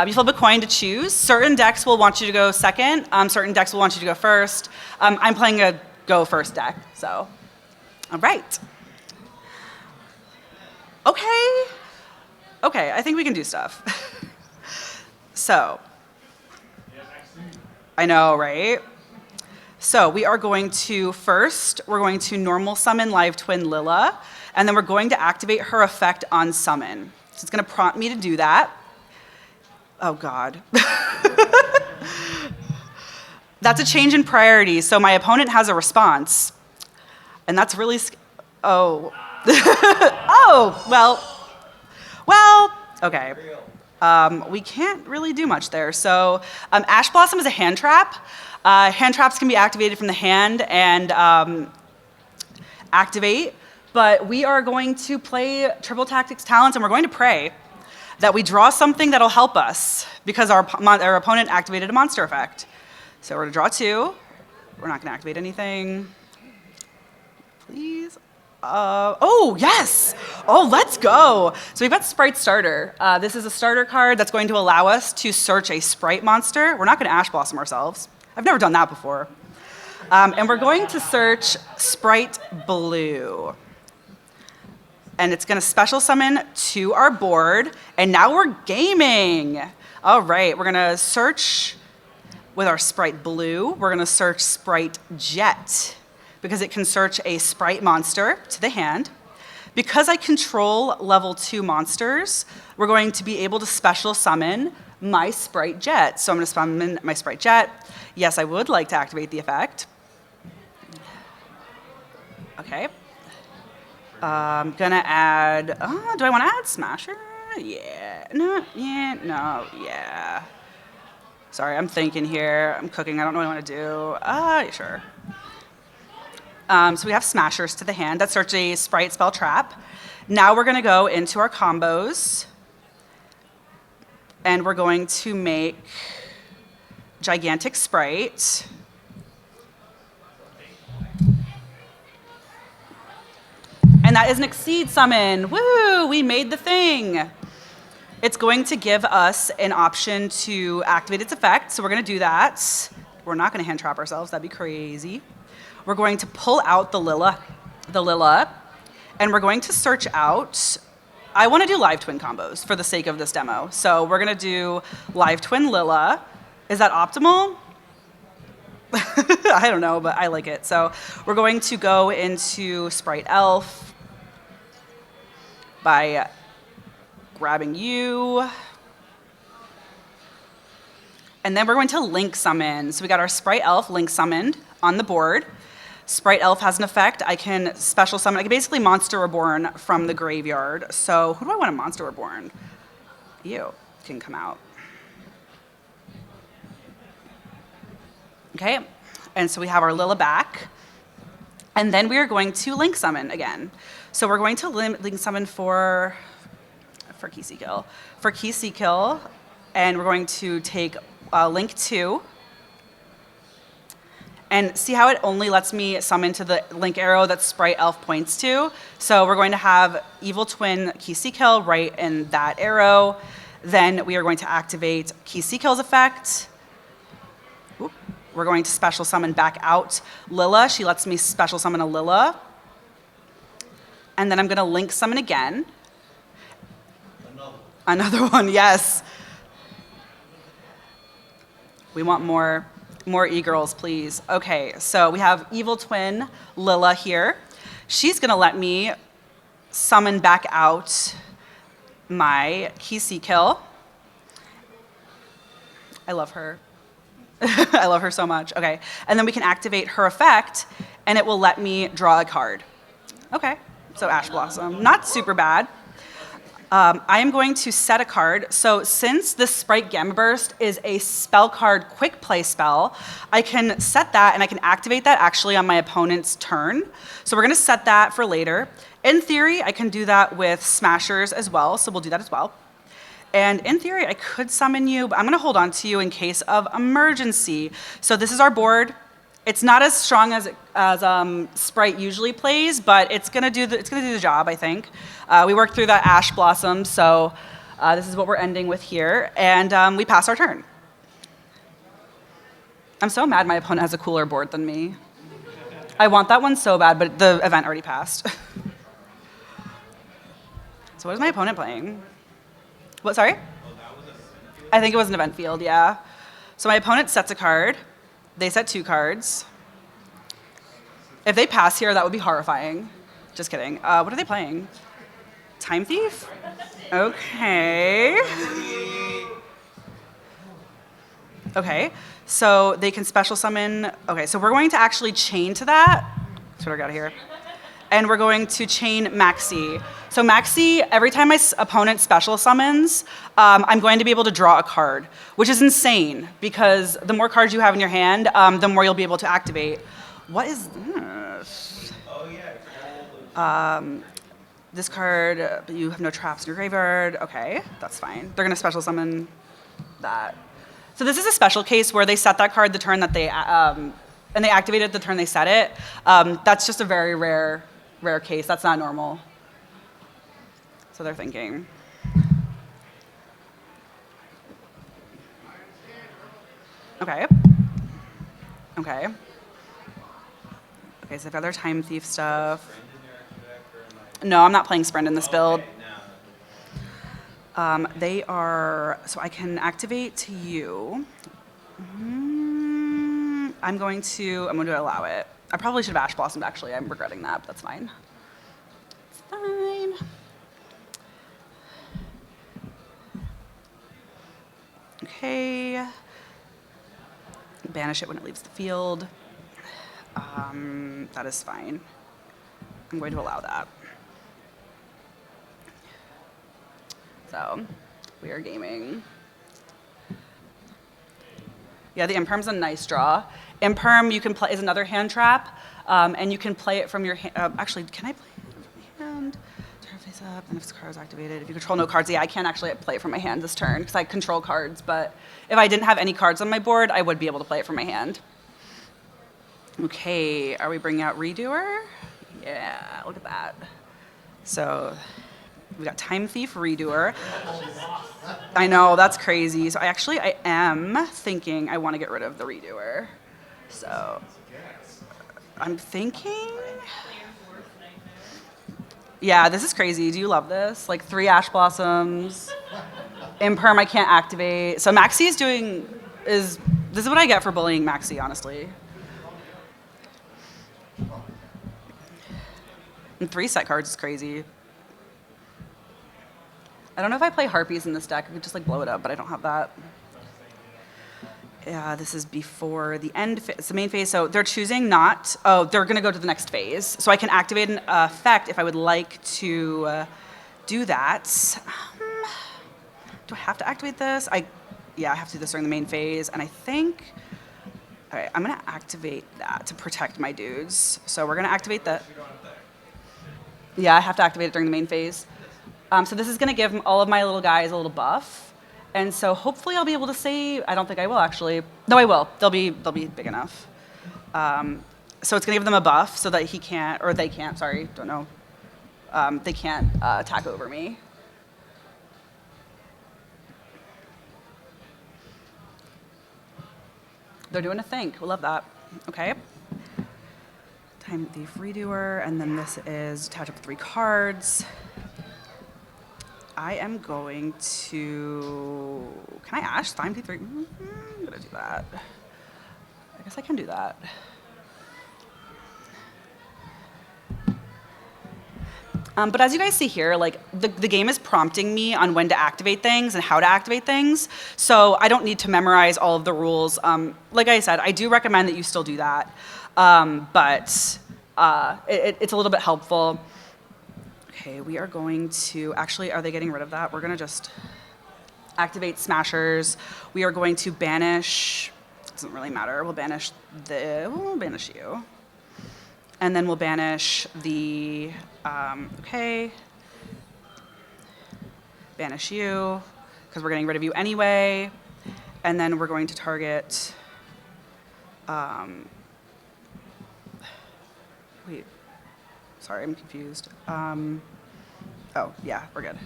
You flip a coin to choose. Certain decks will want you to go second. Certain decks will want you to go first. I'm playing a go first deck, so. All right. Okay, I think we can do stuff. So. I know, right? So we are going to, first, we're going to normal summon Live Twin Lilla, and then we're going to activate her effect on summon. So it's gonna prompt me to do that. Oh God. That's a change in priority, so my opponent has a response. And that's really, oh. Oh, well, okay. We can't really do much there. So Ash Blossom is a hand trap. Hand traps can be activated from the hand and activate, but we are going to play Triple Tactics Talents, and we're going to pray that we draw something that'll help us because our opponent activated a monster effect. So we're gonna draw 2. We're not gonna activate anything. Please. Oh, yes! Oh, let's go! So we've got Sprite Starter. This is a starter card that's going to allow us to search a Sprite monster. We're not gonna Ash Blossom ourselves. I've never done that before. And we're going to search Sprite Blue. And it's gonna special summon to our board, and now we're gaming. All right, we're gonna search with our Sprite Blue. We're gonna search Sprite Jet, because it can search a Sprite monster to the hand. Because I control level 2 monsters, we're going to be able to special summon my Sprite Jet. So I'm gonna summon my Sprite Jet. Yes, I would like to activate the effect. Okay. I'm gonna add, do I wanna add Smasher? Yeah, no, yeah. Sorry, I'm thinking here. I'm cooking, I don't know what I wanna do. Sure. So we have Smashers to the hand that search a Sprite spell trap. Now we're gonna go into our combos, and we're going to make Gigantic Sprite. And that is an Exceed summon. Woo, we made the thing. It's going to give us an option to activate its effect, so we're gonna do that. We're not gonna hand trap ourselves, that'd be crazy. We're going to pull out the Lilla, and we're going to search out, I wanna do Live Twin combos for the sake of this demo. So we're gonna do Live Twin Lilla. Is that optimal? I don't know, but I like it. So we're going to go into Sprite Elf by grabbing you. And then we're going to link summon. So we got our Sprite Elf link summoned on the board. Sprite Elf has an effect. I can special summon. I can basically Monster Reborn from the graveyard. So who do I want to Monster Reborn? You can come out. Okay, and so we have our Lilla back. And then we are going to link summon again. So we're going to link summon for Key Kill. For Key Kill, and we're going to take link 2. And see how it only lets me summon to the link arrow that Sprite Elf points to? So we're going to have Evil Twin Key Kill right in that arrow. Then we are going to activate Key Kill's effect. Oop. We're going to special summon back out Lilla. She lets me special summon a Lilla. And then I'm going to link summon again. Another one, yes. We want more e-girls, please. Okay, so we have Evil Twin Lilla here. She's going to let me summon back out my Key Kill. I love her. I love her so much. Okay, and then we can activate her effect, and it will let me draw a card. Okay, so Ash Blossom, not super bad. I am going to set a card. So since this Sprite Gamma Burst is a spell card quick play spell, I can set that and I can activate that actually on my opponent's turn. So we're gonna set that for later. In theory, I can do that with Smashers as well, so we'll do that as well. And in theory, I could summon you, but I'm gonna hold on to you in case of emergency. So this is our board. It's not as strong as Sprite usually plays, but it's gonna do the job, I think. We worked through that Ash Blossom, so this is what we're ending with here, and we pass our turn. I'm so mad my opponent has a cooler board than me. I want that one so bad, but the event already passed. So what is my opponent playing? What, sorry? I think it was an event field, yeah. So my opponent sets a card. They set 2 cards. If they pass here, that would be horrifying. Just kidding. What are they playing? Time Thief? Okay. Okay, so they can special summon. Okay, so we're going to actually chain to that. That's what I got here. And we're going to chain Maxi. So Maxi, every time my opponent special summons, I'm going to be able to draw a card, which is insane because the more cards you have in your hand, the more you'll be able to activate. What is this? Oh yeah. This card, you have no traps in your graveyard. Okay, that's fine. They're gonna special summon that. So this is a special case where they set that card the turn that they, and they activate it the turn they set it. That's just a very rare case. That's not normal. So they're thinking. Okay. Okay. Okay, so they've got their Time Thief stuff. No, I'm not playing Sprint in this build. They are, so I can activate you. I'm going to allow it. I probably should have Ash Blossomed actually. I'm regretting that, but that's fine. It's fine. Okay. Banish it when it leaves the field. That is fine. I'm going to allow that. So, we are gaming. Yeah, the Imperm's a nice draw. Imperm, you can play, is another hand trap, and you can play it from your hand. Actually, can I play it from my hand? Turn face up, and if this card is activated, if you control no cards, yeah, I can't actually play it from my hand this turn because I control cards, but if I didn't have any cards on my board, I would be able to play it from my hand. Okay, are we bringing out Redoer? Yeah, look at that. So, we got Time Thief, Redoer. I know, that's crazy. So I am thinking I want to get rid of the Redoer. So I'm thinking, yeah, this is crazy. Do you love this? Like 3 Ash Blossoms, Imperm I can't activate. So Maxi this is what I get for bullying Maxi, honestly. And 3 set cards is crazy. I don't know if I play Harpies in this deck. I could just like blow it up, but I don't have that. Yeah, this is before the end. It's the main phase. So they're choosing not. Oh, they're going to go to the next phase. So I can activate an effect if I would like to do that. Do I have to activate this? Yeah, I have to do this during the main phase. And I think, all right, I'm going to activate that to protect my dudes. So we're going to activate that. Yeah, I have to activate it during the main phase. So this is going to give all of my little guys a little buff. And so hopefully I'll be able to save. I don't think I will, actually. No, I will. They'll be big enough. So it's going to give them a buff so that he can't, or they can't, sorry, don't know. They can't attack over me. They're doing a think. We love that. Okay. Time Thief Redoer, and then this is attach up 3 cards. I am going to. Can I Ash Time Thief 3? I'm gonna do that. I guess I can do that. But as you guys see here, like the game is prompting me on when to activate things and how to activate things. So I don't need to memorize all of the rules. Like I said, I do recommend that you still do that. But it's a little bit helpful. Okay, we are going to, actually, are they getting rid of that? We're gonna just activate Smashers. We are going to banish, doesn't really matter, we'll banish you. And then we'll banish the, okay, banish you, because we're getting rid of you anyway. And then we're going to target, wait, sorry, I'm confused. Oh, yeah, we're good.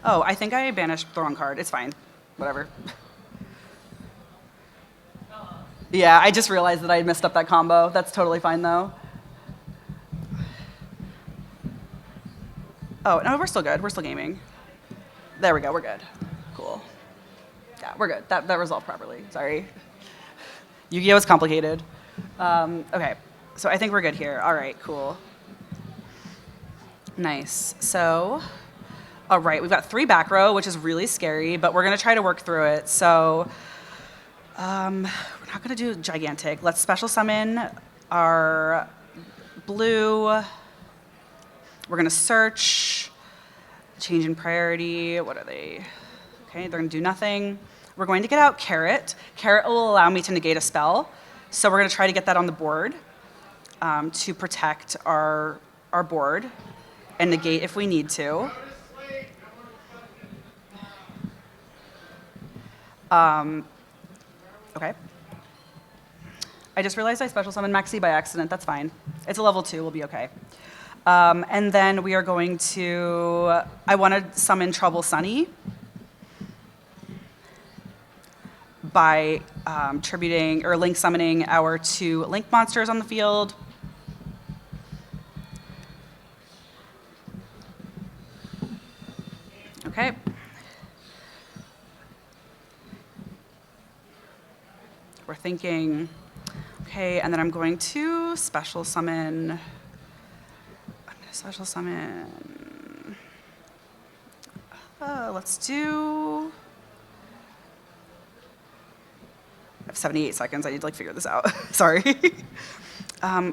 Oh, I think I banished the wrong card. It's fine, whatever. Yeah, I just realized that I messed up that combo. That's totally fine, though. Oh, no, we're still good. We're still gaming. There we go. We're good. Cool. Yeah, we're good. That resolved properly. Sorry. Yu-Gi-Oh is complicated. Okay, so I think we're good here. All right, cool. Nice. So, all right, we've got 3 back row, which is really scary, but we're going to try to work through it. So, we're not going to do gigantic. Let's special summon our blue. We're going to search, change in priority. What are they? Okay, they're going to do nothing. We're going to get out Carrot. Carrot will allow me to negate a spell. So we're going to try to get that on the board to protect our board and negate if we need to. Okay. I just realized I special summoned Maxi by accident. That's fine. It's a level 2. We'll be okay. And then we are going to, I want to summon Trouble Sunny by tributing or link summoning our 2 link monsters on the field. Okay. We're thinking, okay, and then I'm going to special summon. I'm going to special summon. Let's do. I have 78 seconds. I need to figure this out. Sorry.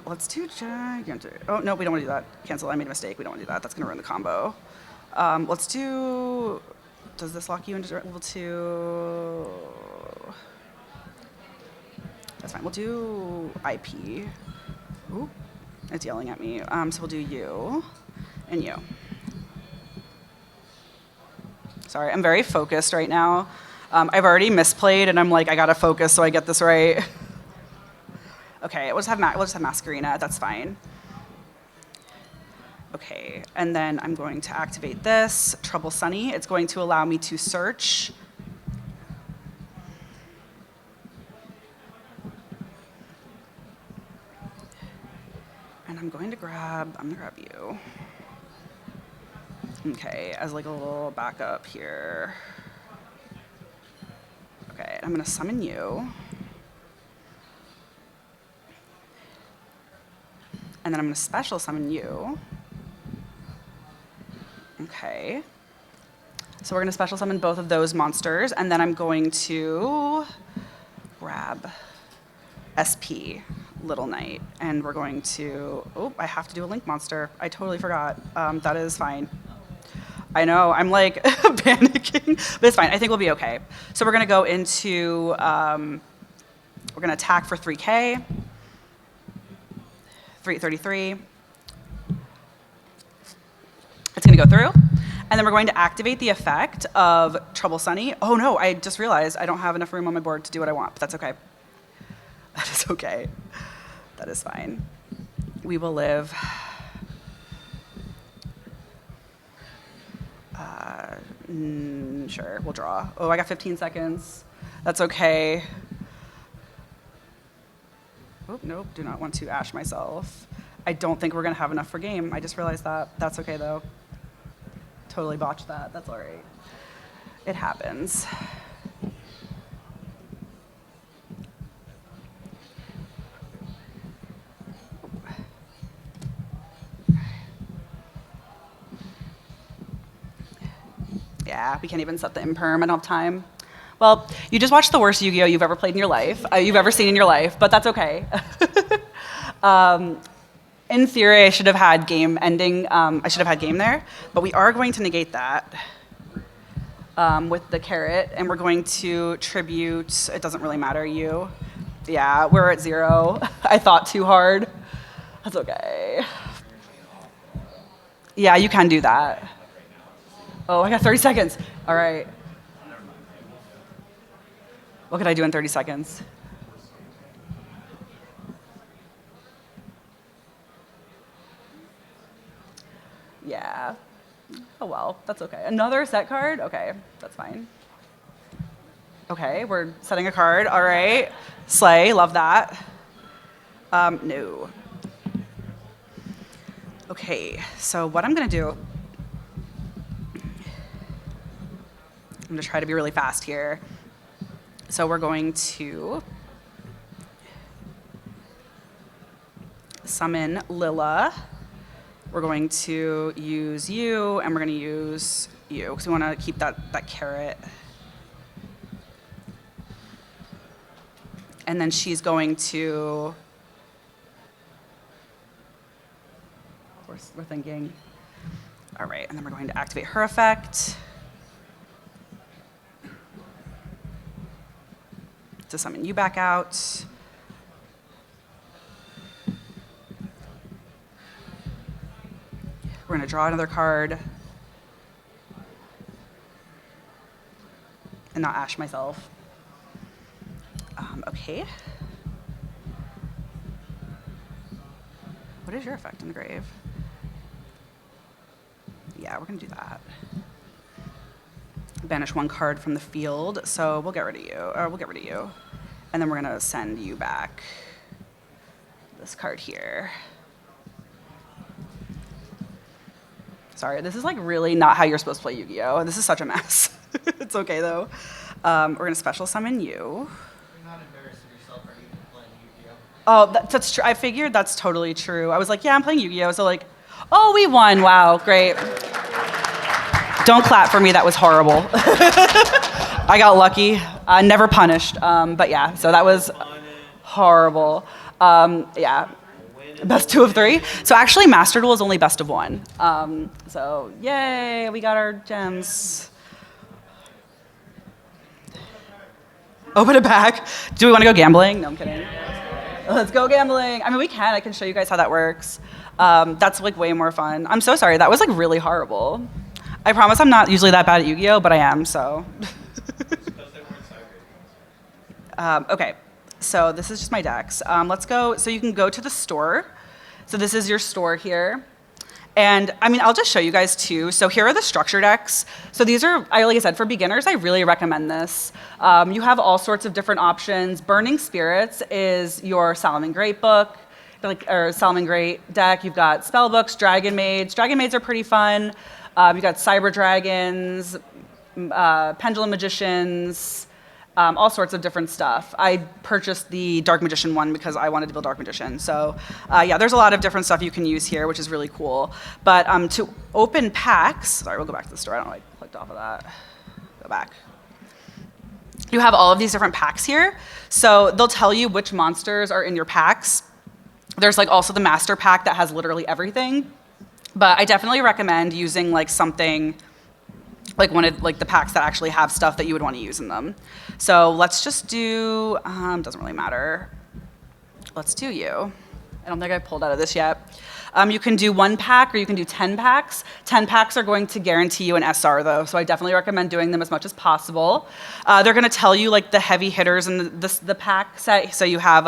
Let's do gigantic. Oh no, we don't want to do that. Cancel. I made a mistake. We don't want to do that. That's going to ruin the combo. Let's do. Does this lock you into level 2? That's fine. We'll do IP. Ooh, it's yelling at me. So we'll do you and you. Sorry, I'm very focused right now. I've already misplayed, and I'm like, I gotta focus so I get this right. Okay, we'll just have Masquerina. That's fine. Okay, and then I'm going to activate this Trouble Sunny. It's going to allow me to search. And I'm gonna grab you. Okay, as a little backup here. Okay, I'm gonna summon you. And then I'm gonna special summon you. Okay. So we're gonna special summon both of those monsters, and then I'm going to grab SP. Little Knight, and we're going to, oh, I have to do a link monster. I totally forgot. That is fine. I know, I'm panicking, but it's fine. I think we'll be okay. So we're gonna go into, we're gonna attack for 3K, 333. It's gonna go through, and then we're going to activate the effect of Trouble Sunny. Oh no, I just realized I don't have enough room on my board to do what I want, but that's okay. That is okay. That is fine. We will live. Sure, we'll draw. Oh, I got 15 seconds. That's okay. Oh, nope, do not want to ash myself. I don't think we're gonna have enough for game. I just realized that. That's okay though. Totally botched that. That's all right. It happens. Yeah, we can't even set the imperm. I don't have time. Well, you just watched the worst Yu-Gi-Oh you've ever played in your life, you've ever seen in your life, but that's okay. In theory, I should have had game ending. I should have had game there, but we are going to negate that with the carrot, and we're going to tribute. It doesn't really matter. You, yeah, we're at 0. I thought too hard. That's okay. Yeah, you can do that. Oh, I got 30 seconds. All right. What could I do in 30 seconds? Yeah. Oh, well, that's okay. Another set card? Okay, that's fine. Okay, we're setting a card. All right. Slay, love that. No. Okay, so what I'm going to do, I'm going to try to be really fast here. So we're going to summon Lila. We're going to use you, and we're going to use you, because we want to keep that carrot. And then she's going to, we're thinking, all right, and then we're going to activate her effect to summon you back out. We're going to draw another card and not ash myself. Okay. What is your effect in the grave? Yeah, we're going to do that. Banish 1 card from the field, so we'll get rid of you, or we'll get rid of you. And then we're going to send you back this card here. Sorry, this is like really not how you're supposed to play Yu-Gi-Oh! This is such a mess. It's okay though. We're going to special summon you. You're not embarrassing yourself or even playing Yu-Gi-Oh! Oh, that's true. I figured that's totally true. I was like, yeah, I'm playing Yu-Gi-Oh! So like, oh, we won. Wow, great. Don't clap for me. That was horrible. I got lucky. Never punished. But yeah, so that was horrible. Yeah, best 2 of 3. So actually, Master Duel is only best of 1. So yay, we got our gems. Open it back. Do we want to go gambling? No, I'm kidding. Let's go gambling. I mean, we can. I can show you guys how that works. That's like way more fun. I'm so sorry. That was like really horrible. I promise I'm not usually that bad at Yu-Gi-Oh, but I am, so. Okay, so this is just my decks. Let's go, so you can go to the store. So this is your store here. And I mean, I'll just show you guys too. So here are the structure decks. So these are, like I said, for beginners, I really recommend this. You have all sorts of different options. Burning Spirits is your Solomon Great book, or Solomon Great deck. You've got spell books, Dragon Maids. Dragon Maids are pretty fun. You've got Cyber Dragons, Pendulum Magicians, all sorts of different stuff. I purchased the Dark Magician one because I wanted to build Dark Magician. So yeah, there's a lot of different stuff you can use here, which is really cool. But to open packs, sorry, we'll go back to the store. I don't know, I clicked off of that. Go back. You have all of these different packs here. So they'll tell you which monsters are in your packs. There's like also the master pack that has literally everything. But I definitely recommend using like something like one of like the packs that actually have stuff that you would want to use in them. So let's just do, doesn't really matter. Let's do you. I don't think I've pulled out of this yet. You can do 1 pack or you can do 10 packs. 10 packs are going to guarantee you an SR though, so I definitely recommend doing them as much as possible. They're gonna tell you like the heavy hitters in the pack set. So you have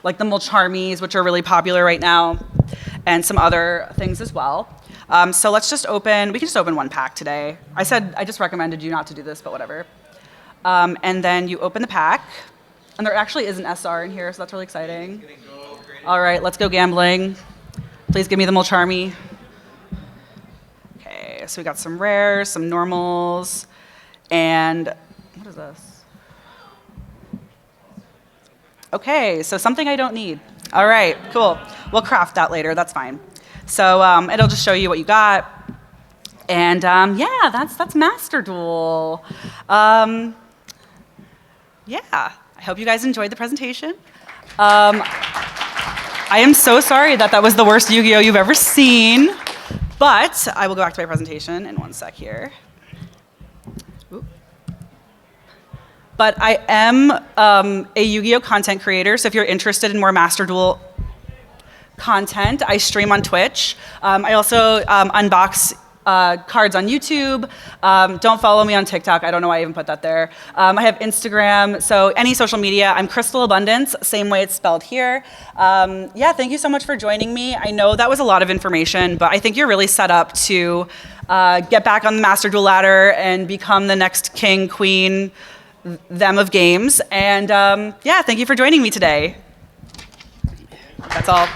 like the Mulcharmies, which are really popular right now, and some other things as well. So we can just open 1 pack today. I just recommended you not to do this, but whatever. And then you open the pack, and there actually is an SR in here, so that's really exciting. All right, let's go gambling. Please give me the Mulcharmy. Okay, so we got some rares, some normals, and what is this? Okay, so something I don't need. All right, cool. We'll craft that later, that's fine. So it'll just show you what you got. And yeah, that's Master Duel. Yeah, I hope you guys enjoyed the presentation. I am so sorry that was the worst Yu-Gi-Oh you've ever seen, but I will go back to my presentation in 1 sec here. Ooh. But I am a Yu-Gi-Oh content creator, so if you're interested in more Master Duel content, I stream on Twitch. I also unbox cards on YouTube. Don't follow me on TikTok. I don't know why I even put that there. I have Instagram, so any social media. I'm Crystal Abundance, same way it's spelled here. Yeah, thank you so much for joining me. I know that was a lot of information, but I think you're really set up to get back on the Master Duel ladder and become the next king, queen, them of games. And yeah, thank you for joining me today. That's all.